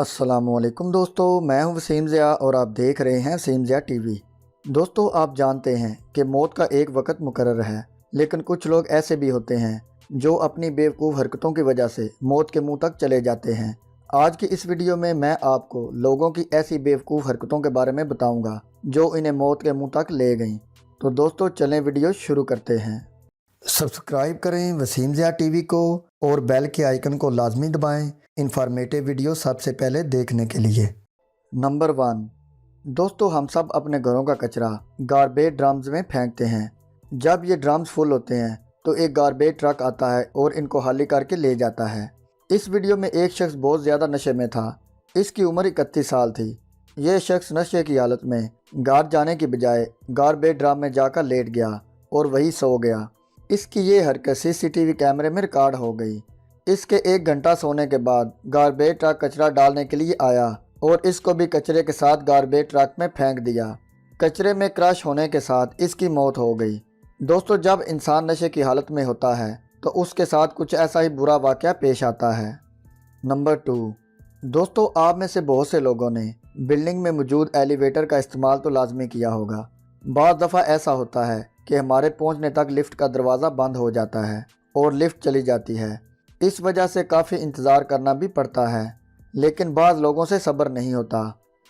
अस्सलामुअलैकुम दोस्तों, मैं हूं वसीम ज़िया और आप देख रहे हैं वसीम ज़िया टीवी। दोस्तों, आप जानते हैं कि मौत का एक वक्त मुकर्रर है, लेकिन कुछ लोग ऐसे भी होते हैं जो अपनी बेवकूफ़ हरकतों की वजह से मौत के मुंह तक चले जाते हैं। आज की इस वीडियो में मैं आपको लोगों की ऐसी बेवकूफ़ हरकतों के बारे में बताऊँगा जो इन्हें मौत के मुँह तक ले गईं। तो दोस्तों, चलें वीडियो शुरू करते हैं। सब्सक्राइब करें वसीम ज़िया टीवी को और बेल के आइकन को लाजमी दबाएं इंफॉर्मेटिव वीडियो सबसे पहले देखने के लिए। नंबर 1, दोस्तों, हम सब अपने घरों का कचरा गारबेज ड्रम्स में फेंकते हैं। जब ये ड्रम्स फुल होते हैं तो एक गारबेज ट्रक आता है और इनको खाली करके ले जाता है। इस वीडियो में एक शख्स बहुत ज़्यादा नशे में था। इसकी उम्र 31 साल थी। यह शख्स नशे की हालत में घर जाने की बजाय गारबेज ड्रम में जाकर लेट गया और वहीं सो गया। इसकी ये हरकत सीसीटीवी कैमरे में रिकॉर्ड हो गई। इसके 1 घंटा सोने के बाद गारबेज ट्रक कचरा डालने के लिए आया और इसको भी कचरे के साथ गारबेज ट्रक में फेंक दिया। कचरे में क्रश होने के साथ इसकी मौत हो गई। दोस्तों, जब इंसान नशे की हालत में होता है तो उसके साथ कुछ ऐसा ही बुरा वाक़या पेश आता है। नंबर 2, दोस्तों, आप में से बहुत से लोगों ने बिल्डिंग में मौजूद एलिवेटर का इस्तेमाल तो लाजमी किया होगा। बाज़ दफ़ा ऐसा होता है कि हमारे पहुंचने तक लिफ्ट का दरवाज़ा बंद हो जाता है और लिफ्ट चली जाती है। इस वजह से काफ़ी इंतज़ार करना भी पड़ता है, लेकिन बाज़ लोगों से सब्र नहीं होता।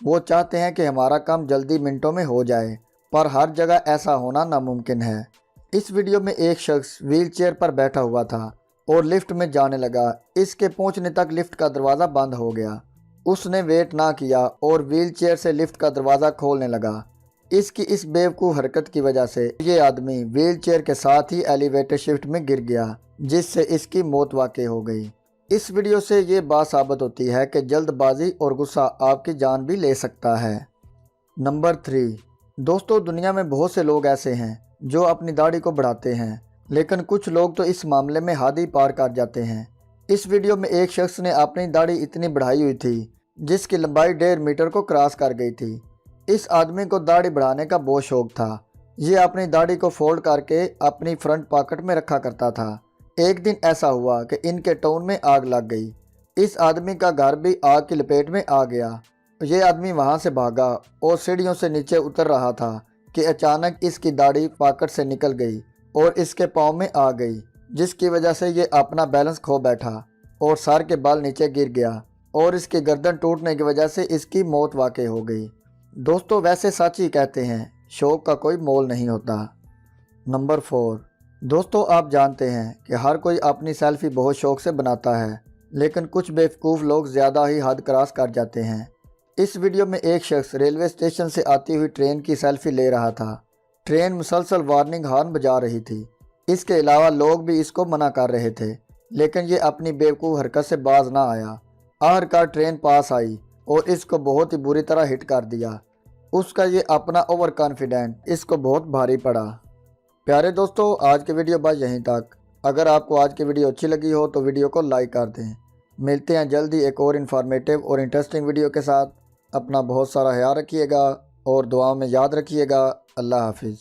वो चाहते हैं कि हमारा काम जल्दी मिनटों में हो जाए, पर हर जगह ऐसा होना नामुमकिन है। इस वीडियो में एक शख्स व्हील चेयर पर बैठा हुआ था और लिफ्ट में जाने लगा। इसके पहुंचने तक लिफ्ट का दरवाज़ा बंद हो गया। उसने वेट ना किया और व्हील चेयर से लिफ्ट का दरवाज़ा खोलने लगा। इसकी इस बेवकूफ़ हरकत की वजह से ये आदमी व्हील चेयर के साथ ही एलिवेटर शिफ्ट में गिर गया, जिससे इसकी मौत वाक़ई हो गई। इस वीडियो से ये बात साबित होती है कि जल्दबाजी और गुस्सा आपकी जान भी ले सकता है। नंबर 3, दोस्तों, दुनिया में बहुत से लोग ऐसे हैं जो अपनी दाढ़ी को बढ़ाते हैं, लेकिन कुछ लोग तो इस मामले में हद ही पार कर जाते हैं। इस वीडियो में एक शख्स ने अपनी दाढ़ी इतनी बढ़ाई हुई थी जिसकी लंबाई 1.5 मीटर को क्रॉस कर गई थी। इस आदमी को दाढ़ी बढ़ाने का बहुत शौक था। ये अपनी दाढ़ी को फोल्ड करके अपनी फ्रंट पॉकेट में रखा करता था। एक दिन ऐसा हुआ कि इनके टाउन में आग लग गई। इस आदमी का घर भी आग की लपेट में आ गया। ये आदमी वहां से भागा और सीढ़ियों से नीचे उतर रहा था कि अचानक इसकी दाढ़ी पॉकेट से निकल गई और इसके पाँव में आ गई, जिसकी वजह से ये अपना बैलेंस खो बैठा और सर के बाल नीचे गिर गया और इसकी गर्दन टूटने की वजह से इसकी मौत वाक़ई हो गई। दोस्तों, वैसे सच ही कहते हैं, शौक का कोई मोल नहीं होता। नंबर 4, दोस्तों, आप जानते हैं कि हर कोई अपनी सेल्फ़ी बहुत शौक से बनाता है, लेकिन कुछ बेवकूफ़ लोग ज़्यादा ही हद क्रॉस कर जाते हैं। इस वीडियो में एक शख्स रेलवे स्टेशन से आती हुई ट्रेन की सेल्फ़ी ले रहा था। ट्रेन मुसलसल वार्निंग हॉर्न बजा रही थी। इसके अलावा लोग भी इसको मना कर रहे थे, लेकिन ये अपनी बेवकूफ़ हरकत से बाज ना आया। आखिरकार ट्रेन पास आई और इसको बहुत ही बुरी तरह हिट कर दिया। उसका ये अपना ओवर कॉन्फिडेंट इसको बहुत भारी पड़ा। प्यारे दोस्तों, आज की वीडियो बस यहीं तक। अगर आपको आज की वीडियो अच्छी लगी हो तो वीडियो को लाइक कर दें। मिलते हैं जल्दी एक और इन्फॉर्मेटिव और इंटरेस्टिंग वीडियो के साथ। अपना बहुत सारा ख्याल रखिएगा और दुआओं में याद रखिएगा। अल्लाह हाफिज़।